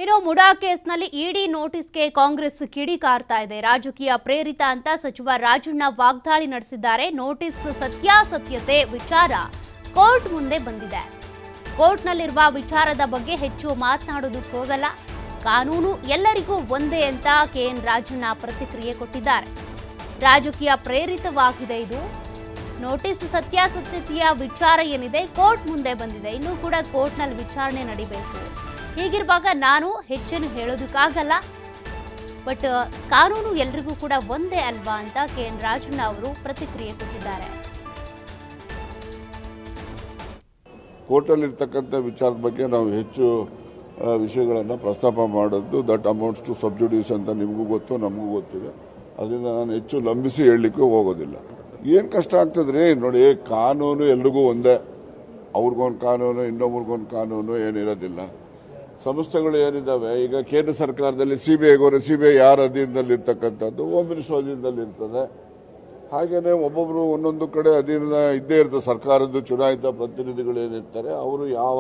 ಇನ್ನು ಮುಡಾ ಕೇಸ್ನಲ್ಲಿ ಇಡಿ ನೋಟಿಸ್ಗೆ ಕಾಂಗ್ರೆಸ್ ಕಿಡಿಕಾರ್ತಾ ಇದೆ. ರಾಜಕೀಯ ಪ್ರೇರಿತ ಅಂತ ಸಚಿವ ರಾಜಣ್ಣ ವಾಗ್ದಾಳಿ ನಡೆಸಿದ್ದಾರೆ. ನೋಟಿಸ್ ಸತ್ಯಾಸತ್ಯತೆ ವಿಚಾರ ಕೋರ್ಟ್ ಮುಂದೆ ಬಂದಿದೆ. ಕೋರ್ಟ್ನಲ್ಲಿರುವ ವಿಚಾರದ ಬಗ್ಗೆ ಹೆಚ್ಚು ಮಾತನಾಡೋದಕ್ಕೆ ಹೋಗಲ್ಲ. ಕಾನೂನು ಎಲ್ಲರಿಗೂ ಒಂದೇ ಅಂತ ಕೆಎನ್ ರಾಜಣ್ಣ ಪ್ರತಿಕ್ರಿಯೆ ಕೊಟ್ಟಿದ್ದಾರೆ. ರಾಜಕೀಯ ಪ್ರೇರಿತವಾಗಿದೆ ಇದು. ನೋಟಿಸ್ ಸತ್ಯಾಸತ್ಯತೆಯ ವಿಚಾರ ಏನಿದೆ ಕೋರ್ಟ್ ಮುಂದೆ ಬಂದಿದೆ. ಇನ್ನೂ ಕೂಡ ಕೋರ್ಟ್ನಲ್ಲಿ ವಿಚಾರಣೆ ನಡೀಬೇಕು. ಹೀಗಿರುವಾಗ ನಾನು ಹೆಚ್ಚೇನು ಹೇಳೋದಕ್ಕಾಗಲ್ಲ, ಬಟ್ ಕಾನೂನು ಎಲ್ರಿಗೂ ಕೂಡ ಒಂದೇ ಅಲ್ವಾ ಅಂತ ಕೆಎನ್ ರಾಜಣ್ಣ ಅವರು ಪ್ರತಿಕ್ರಿಯೆ ಕೊಟ್ಟಿದ್ದಾರೆ. ಕೋರ್ಟಲ್ಲಿರ್ತಕ್ಕಂಥ ವಿಚಾರದ ಬಗ್ಗೆ ನಾವು ಹೆಚ್ಚು ವಿಷಯಗಳನ್ನು ಪ್ರಸ್ತಾಪ ಮಾಡೋದು ದಟ್ ಅಮೌಂಟ್ಸ್ ಟು ಸಬ್ಜುಡೀಸ್ ಅಂತ ನಿಮಗೂ ಗೊತ್ತು, ನಮಗೂ ಗೊತ್ತಿದೆ. ಅದರಿಂದ ನಾನು ಹೆಚ್ಚು ಲಂಬಿಸಿ ಹೇಳಲಿಕ್ಕೆ ಹೋಗೋದಿಲ್ಲ. ಏನು ಕಷ್ಟ ಆಗ್ತದ್ರಿ ನೋಡಿ, ಕಾನೂನು ಎಲ್ರಿಗೂ ಒಂದೇ. ಅವ್ರಿಗೊಂದು ಕಾನೂನು, ಇನ್ನೊಬ್ರಿಗೊಂದು ಕಾನೂನು ಏನಿರೋದಿಲ್ಲ. ಸಂಸ್ಥೆಗಳು ಏನಿದ್ದಾವೆ, ಈಗ ಕೇಂದ್ರ ಸರ್ಕಾರದಲ್ಲಿ ಸಿಬಿಐ ಯಾರ ಅಧೀನದಲ್ಲಿರ್ತಕ್ಕಂಥದ್ದು ಹೋಮ್ ಮಿನಿಸ್ಟರ್ ಅಧೀನದಲ್ಲಿರ್ತದೆ. ಹಾಗೇನೆ ಒಬ್ಬೊಬ್ರು ಒಂದೊಂದು ಕಡೆ ಅಧೀನ ಇದ್ದೇ ಇರ್ತದೆ. ಸರ್ಕಾರದ ಚುನಾಯಿತ ಪ್ರತಿನಿಧಿಗಳು ಏನಿರ್ತಾರೆ ಅವರು ಯಾವ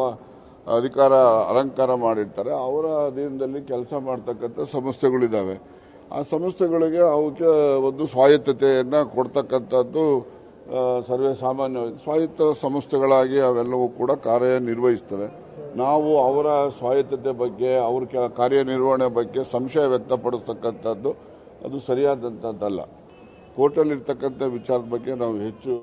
ಅಧಿಕಾರ ಅಲಂಕಾರ ಮಾಡಿರ್ತಾರೆ ಅವರ ಅಧೀನದಲ್ಲಿ ಕೆಲಸ ಮಾಡ್ತಕ್ಕಂಥ ಸಂಸ್ಥೆಗಳಿದ್ದಾವೆ. ಆ ಸಂಸ್ಥೆಗಳಿಗೆ ಅವಕ್ಕೆ ಒಂದು ಸ್ವಾಯತ್ತತೆಯನ್ನು ಕೊಡ್ತಕ್ಕಂಥದ್ದು ಸರ್ವೇ ಸಾಮಾನ್ಯವಾಗಿ ಸ್ವಾಯತ್ತ ಸಂಸ್ಥೆಗಳಾಗಿ ಅವೆಲ್ಲವೂ ಕೂಡ ಕಾರ್ಯನಿರ್ವಹಿಸ್ತವೆ. ನಾವು ಅವರ ಸ್ವಾಯತ್ತತೆ ಬಗ್ಗೆ, ಅವ್ರ ಕಾರ್ಯನಿರ್ವಹಣೆ ಬಗ್ಗೆ ಸಂಶಯ ವ್ಯಕ್ತಪಡಿಸ್ತಕ್ಕಂಥದ್ದು ಅದು ಸರಿಯಾದಂಥದ್ದಲ್ಲ. ಕೋರ್ಟಲ್ಲಿರ್ತಕ್ಕಂಥ ವಿಚಾರದ ಬಗ್ಗೆ ನಾವು ಹೆಚ್ಚು